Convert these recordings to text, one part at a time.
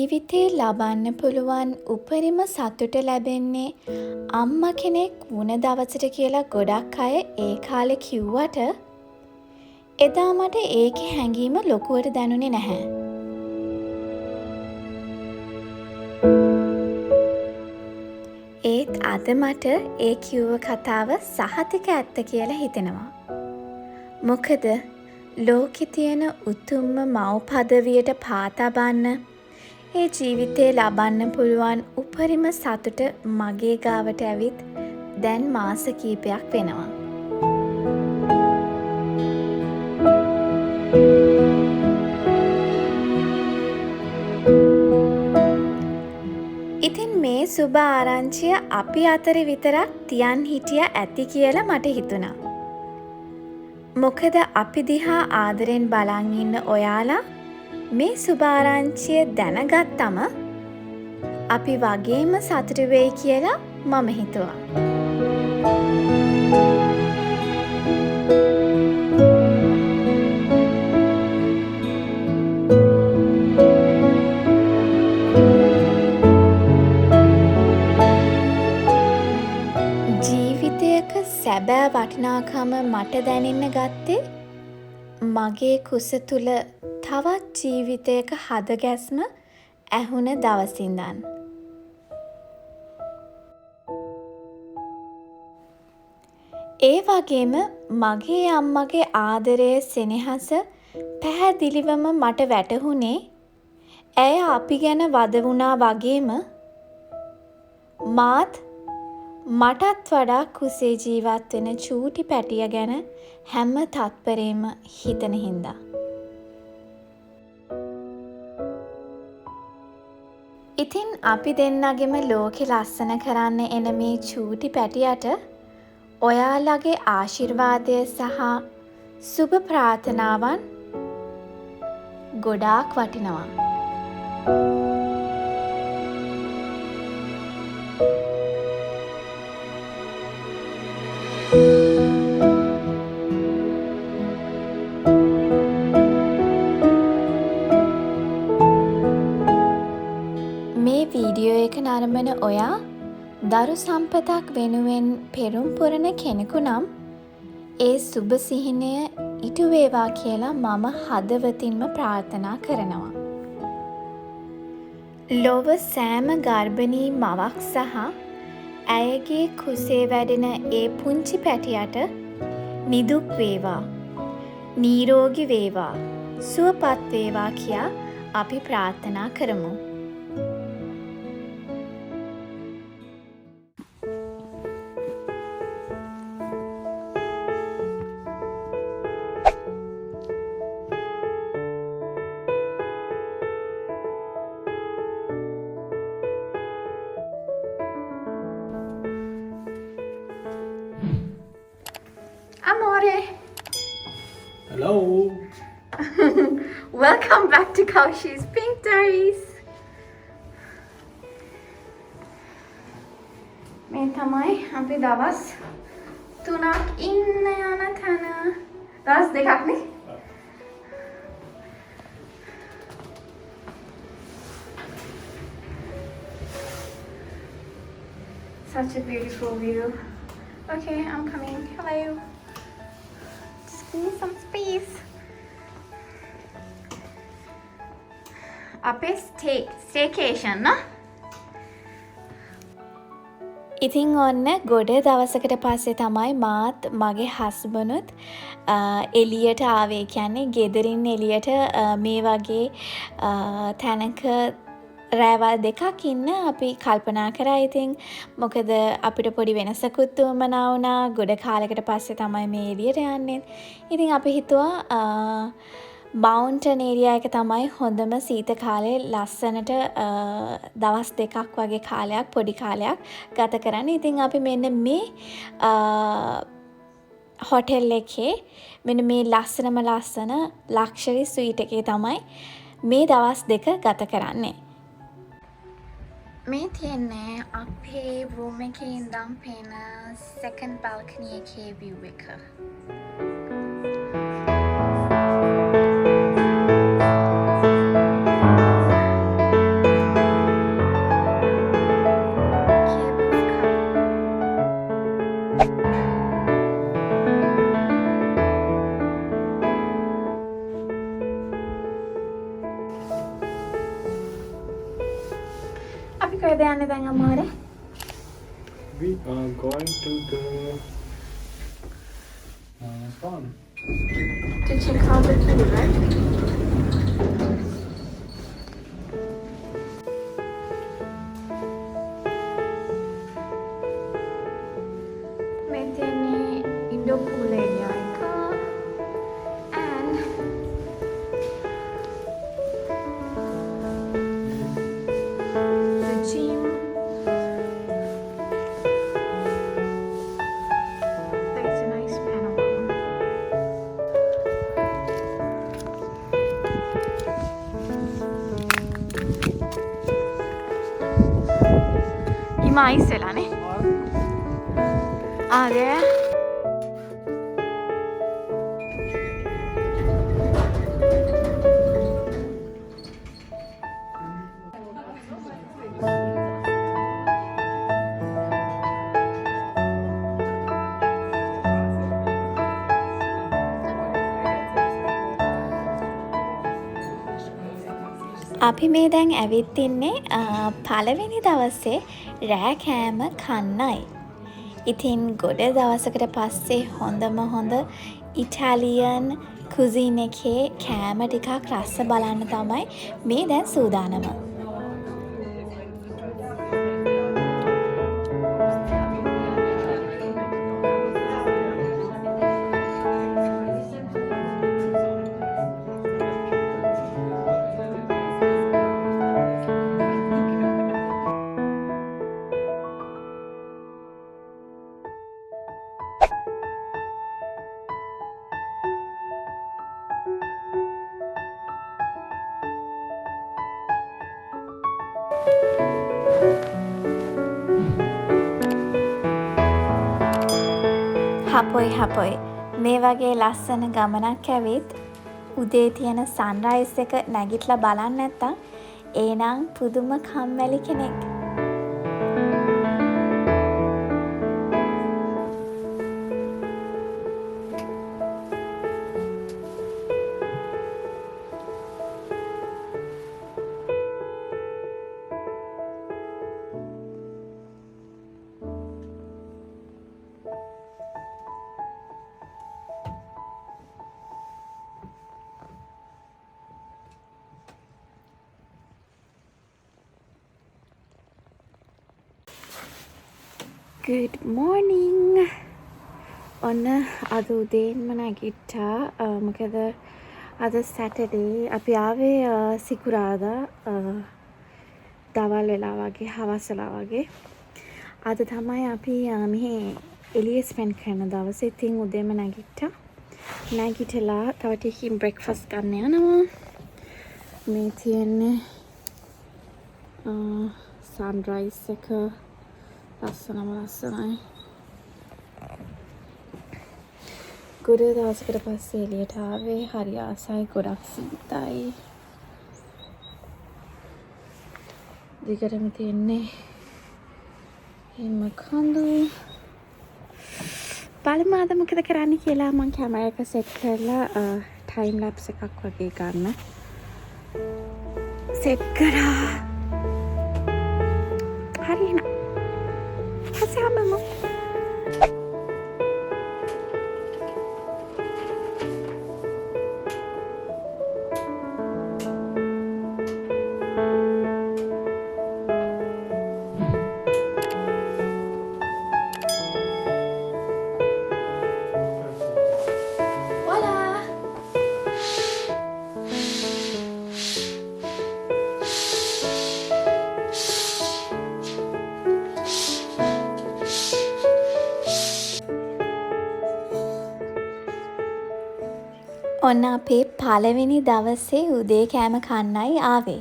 ජීවිතේ ලබන්න පුළුවන් උපරිම සතුට ලැබෙන්නේ අම්මා කෙනෙක් වුණ දවසට කියලා ගොඩක් අය ඒ කාලේ කිව්වට එදා මට ඒකේ හැඟීම ලොකුවට දැනුනේ නැහැ. ඒත් අද මට ඒ කිව්ව කතාව සහතික ඇත්ත කියලා හිතෙනවා. මොකද ලෝකෙ තියෙන උතුම්ම මව් පදවියට පා තබන්න ඒ ජීවිතේ ලබන්න පුළුවන් උපරිම සතුට මගේ ගාවට ඇවිත් දැන් මාස කීපයක් වෙනවා. ඉතින් මේ සුබ ආරංචිය අපි අතරේ විතරක් තියන් හිටිය ඇති කියලා මට හිතුණා. මොකද අපි දිහා ආදරෙන් බලන් ඉන්න ඔයාලා මේ සුභාරංචිය දැනගත්තම අපි වගේම සතුටු වෙයි කියලා මම හිතුවා. ජීවිතයක සැබෑ වටිනාකම මට දැනෙන්න ගත්තේ මගේ කුස තුල තවත් ජීවිතයක හදගැස්ම ඇහුණ දවසින්දන්. ඒ වගේම මගේ අම්මගේ ආදරය සෙනෙහස පැහැදිලිවම මට වැටහුණේ ඇය අපි ගැන වද වුණා වගේම මාත් මටත් වඩා කුසේ ජීවත් වෙන චූටි පැටිය ගැන හැම තත්පරේම හිතන හින්දා. ඉතින් අපි දෙන්නගෙම ලෝකෙ ලස්සන කරන්න එන මේ චූටි පැටියට ඔයාලගේ ආශිර්වාදය සහ සුබ ප්‍රාර්ථනාවන් ගොඩාක් වටිනවා. මේ වීඩියෝ එක නරඹන ඔයා දරු සම්පතක් වෙනුවෙන් පෙරුම් පුරන කෙනෙකු නම් ඒ සුබ සිහිනය ඉටු වේවා කියලා මම හදවතින්ම ප්‍රාර්ථනා කරනවා. ලොව සෑම ගර්භණී මවක් සහ ඇයගේ කුසේ වැඩෙන ඒ පුංචි පැටියට නිදුක් වේවා, නිරෝගී වේවා, සුවපත් වේවා කියා අපි ප්‍රාර්ථනා කරමු. Amore. Hello. Welcome back to Kaushi's Pink Diaries. මේ තමයි අපි දවස් 3ක් ඉන්න යන තැන. දවස් 2ක් නේ? Such a beautiful view. Okay, I'm coming. Hello. Just give me some space. අපේ staycation න? ඉතින් ඔන්න ගොඩ දවසකට පස්සේ තමයි මාත් මගේ හස්බනුත් එළියට ආවේ. කියන්නේ ගෙදරින් එළියට මේ වගේ තැනක රෑවල් දෙකක් ඉන්න අපි කල්පනා කරා. ඉතින් මොකද අපිට පොඩි වෙනසකුත් වුණා වුණා. ගොඩ කාලයකට පස්සේ තමයි මේ එළියට යන්නේ. ඉතින් අපි හිතුවා මවුන්ටන් ඒරියා එක තමයි හොඳම සීත කාලේ ලස්සනට දවස් දෙකක් වගේ කාලයක් පොඩි කාලයක් ගත කරන්න. ඉතින් අපි මෙන්න මේ හොටෙල් එකේ මෙන්න මේ ලස්සනම ලස්සන ලක්ෂරි ස්වීට් එකේ තමයි මේ දවස් දෙක ගත කරන්නේ. මේ තියන්නේ අපේ රූම් එකේ ඉඳන් පේන සෙකන්ඩ් බල්කනි එකේ view එක. going to the spawn. To check out the key, right? මේ තියෙන්නේ indoor pool area එක and the gym. That's a nice panorama. 이마 있으라네. 아, 네. අපි මේ දැන් ඇවිත් ඉන්නේ පළවෙනි දවසේ රෑ කෑම කන්නයි. ඉතින් ගොඩ දවසකට පස්සේ හොඳම හොඳ ඉටාලියන් කුසින් එකේ කෑම ටිකක් රස බලන්න තමයි මේ දැන් සූදානම. හපොයි මේ වගේ ලස්සන ගමනක් ඇවිත් උදේ තියෙන සන්රයිස් එක නැගිටලා බලන්න නැත්තම් ඒනම් පුදුම කම්මැලි කෙනෙක්. Good morning. ඔන්න අද උදේන්ම නැගිට්ටා. මොකද අද සැටර්ඩේ අපි ආවේ සිකුරාදා දවල් වෙලා වගේ හවස් වෙලා වගේ. අද තමයි අපි මෙහි එළියේ ස්පෙන්ඩ් කරන දවස. ඉතින් උදේම නැගිට්ටා. නැගිටලා තව ටිකකින් බ්‍රෙක්ෆාස්ට් ගන්න යනවා. මේ තියෙන්නේ සන්රයිස් එක ලස්සනයි. ගොඩ දවසකට පස්සේ එළියට ආවේ. හරි ආසයි. ගොඩක් සීතයි. දිගටම තියෙන්නේ හිම කඳු. බලමු අද මොකද කරන්න කියලා. මම කැමරා එක සෙට් කරලා ටයිම් ලැප්ස් එකක් වගේ ගන්න සෙට් කරා. හරි එහෙනම් Kasama. ඔන්න අපේ පළවෙනි දවසේ උදේ කෑම කන්නයි ආවේ.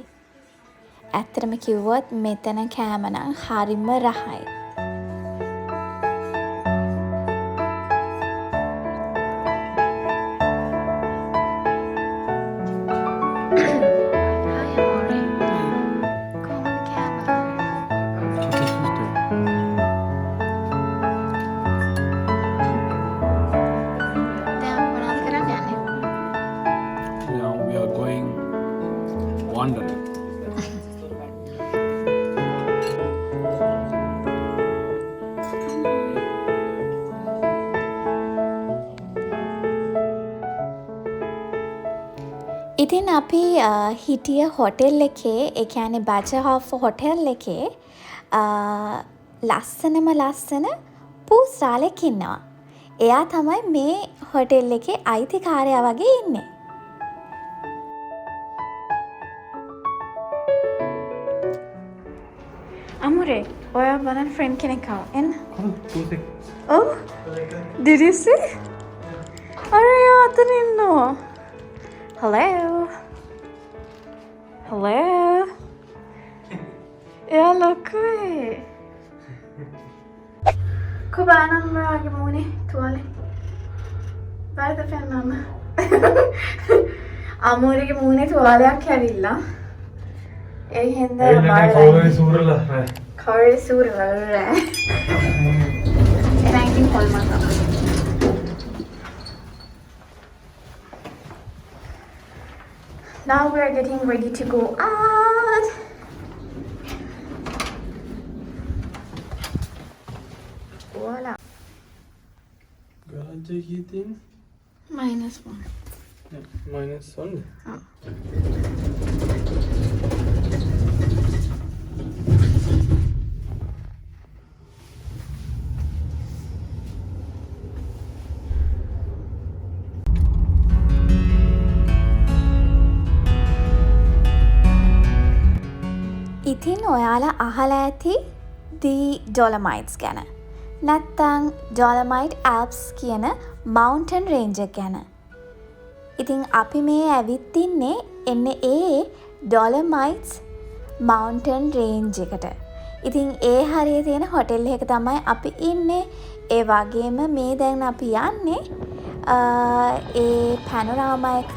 ඇත්තටම කිව්වොත් මෙතන කෑම නම් හරිම රහයි. ඉතින් අපි හිටිය හොටෙල් එකේ, ඒ කියන්නේ බැචලර්ස් හොටෙල් එකේ ලස්සනම ලස්සන පූස්රාලෙක් ඉන්නවා. එයා තමයි මේ හොටෙල් එකේ අයිතිකාරයා වගේ ඉන්නේ. අමුරේ, ඔයා බලන්න ෆ්‍රෙන්ඩ් කෙනෙක් ආවා. එන්න. Oh, did you see? අරේ අතන ඉන්නවා. Hello. Hello. එයා ලොකුයි. කොබානම් වගේ මොනේ තුවාලේ. බයිද ෆෙන්නම. අමුරේගේ මොනේ තුවාලයක් ඇවිල්ලා. ඒ හින්දා කවුරුයි සූරලා නෑ. කවුරුයි සූරලා නෑ. එනයින් කොල්මන් තමයි. Now we are getting ready to go out. Voila. Garage की तीन -1. -1. हाँ. ඉතින් ඔයාලා අහලා ඇති 𝗗𝗶 ගැන. නැත්තං ඩොලමයිට් ඇල්ප්ස් කියන මවුන්ටන් රේන්ජ් එක ගැන. ඉතින් අපි මේ ඇවිත් ඉන්නේ එන්න ඒ ඩොලමයිට්ස් මවුන්ටන් රේන්ජ් එකට. ඉතින් ඒ හරිය තියෙන හොටෙල් එක තමයි අපි ඉන්නේ. ඒ වගේම මේ දැන් අපි යන්නේ ඒ පැනෝරාමා එක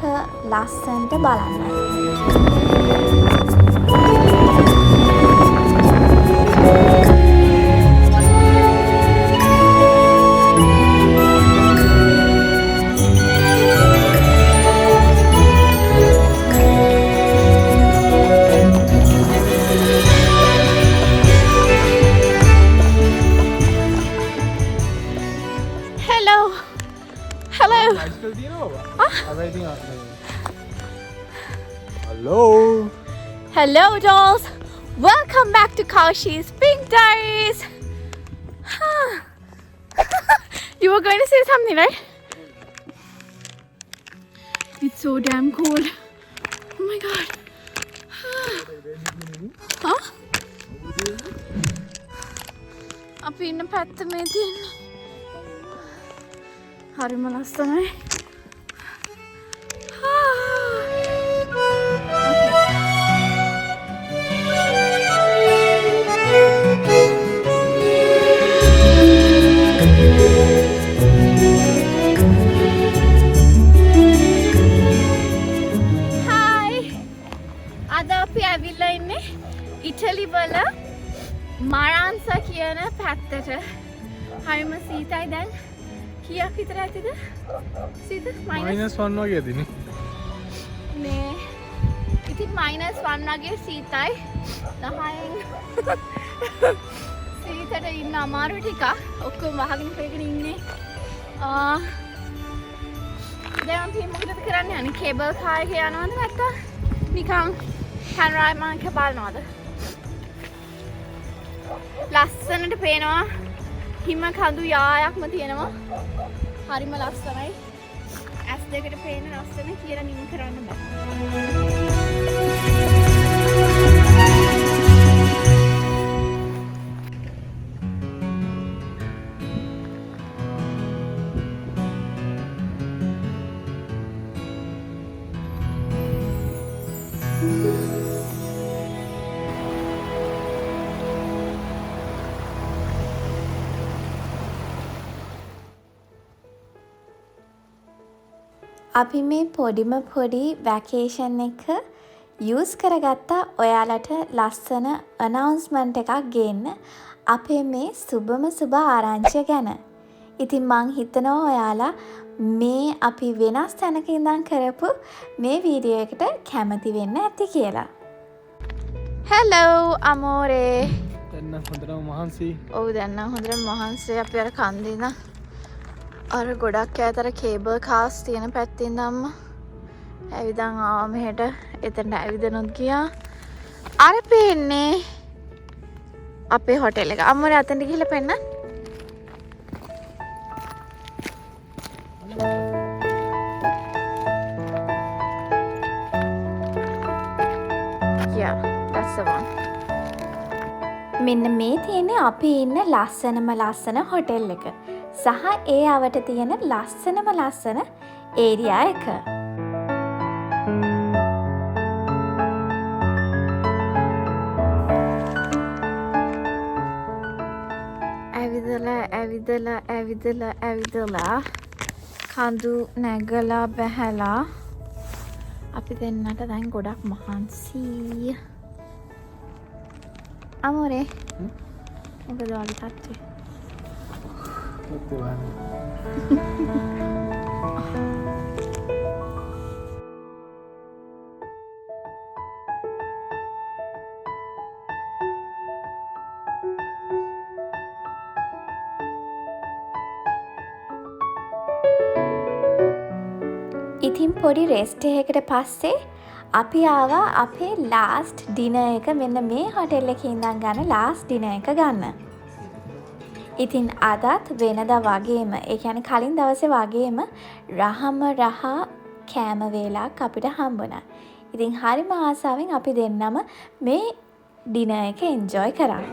ලස්සනට බලන්නයි. Hello dolls! Welcome back to Kaushi's Pink Diaries! You were going to say something, right? It's so damn cold. Oh my god. Huh? අපි ඉන්න පැත්ත මේ තියෙන්නේ. හරිම ලස්සනයි. ඉටලි වල මරාන්සා කියන පැත්තට හරිම සීතයි දැන් කීයක් විතර ඇතිද? සීත -1 වගේ ඇතිනේ. නේ ඉතින් -1 වගේ සීතයි 10න් සීතට ඉන්න අමාරු ටිකක් ඔක්කොම වහගෙන පෙගෙන ඉන්නේ. දැන් අපි මොකද කරන්නේ? අනේ කේබල් කාර් එක යනවද නැත්නම් නිකන් පැනෝරාමා එක බලනවද? ලස්සනට පේනවා හිම කඳු යායක්ම තියෙනවා. හරිම ලස්සනයි. ඇස් දෙකට පේන ලස්සන කියලා නිම කරන්න බෑ. අපි මේ පොඩිම පොඩි වැකේෂන් එක යූස් කරගත්තා ඔයාලට ලස්සන අනවුන්ස්මන්ට් එකක් ගේන්න අපේ මේ සුබම සුබ ආරංචිය ගැන. ඉතින් මං හිතනවා ඔයාලා මේ අපි වෙනස් තැනක ඉඳන් කරපු මේ වීඩියෝ එකට කැමති වෙන්න ඇති කියලා. හෙලෝ අමෝරේ. දැන් හොඳටම මහන්සි. ඔව් දැන් නම් හොඳටම මහන්සි. අපි අර කන්දේ ඉඳන් අර ගොඩක් ඈතට කේබල් කාස් තියෙන පැත්තේ ඉඳන්ම ඇවිදන් ආවා මෙහෙට. එතනට ඇවිදනොත් ගියා. අර පේන්නේ අපේ හොටෙල් එක. අම්මනේ අතෙන්ට ගිහලා පෙන්නන්න. Yeah, that's the one. මෙන්න මේ තියෙන්නේ අපි ඉන්න ලස්සනම ලස්සන හොටෙල් එක. සහ ඒ අවට තියෙන ලස්සනම ලස්සන ඒරියා එක. ඇවිදලා කඳු නැගලා බැහැලා අපි දෙන්නට දැන් ගොඩක් මහන්සි. අමෝරේ මොකද ඔයාලගේ තත්ත්වය? ඉතින් පොඩි රෙස්ට් එකකට පස්සේ අපි ආවා අපේ ලාස්ට් ඩිනර් එක මෙන්න මේ හොටෙල් එකේ ඉඳන් ගන්න ලාස්ට් ඩිනර් එක ගන්න. ඉතින් අදත් වෙනදා වගේම ඒ කියන්නේ කලින් දවසේ වගේම රහම රහ කෑම වේලක් අපිට හම්බුණා. ඉතින් හරිම ආසාවෙන් අපි දෙන්නම මේ ඩිනර් එක එන්ජොයි කරා.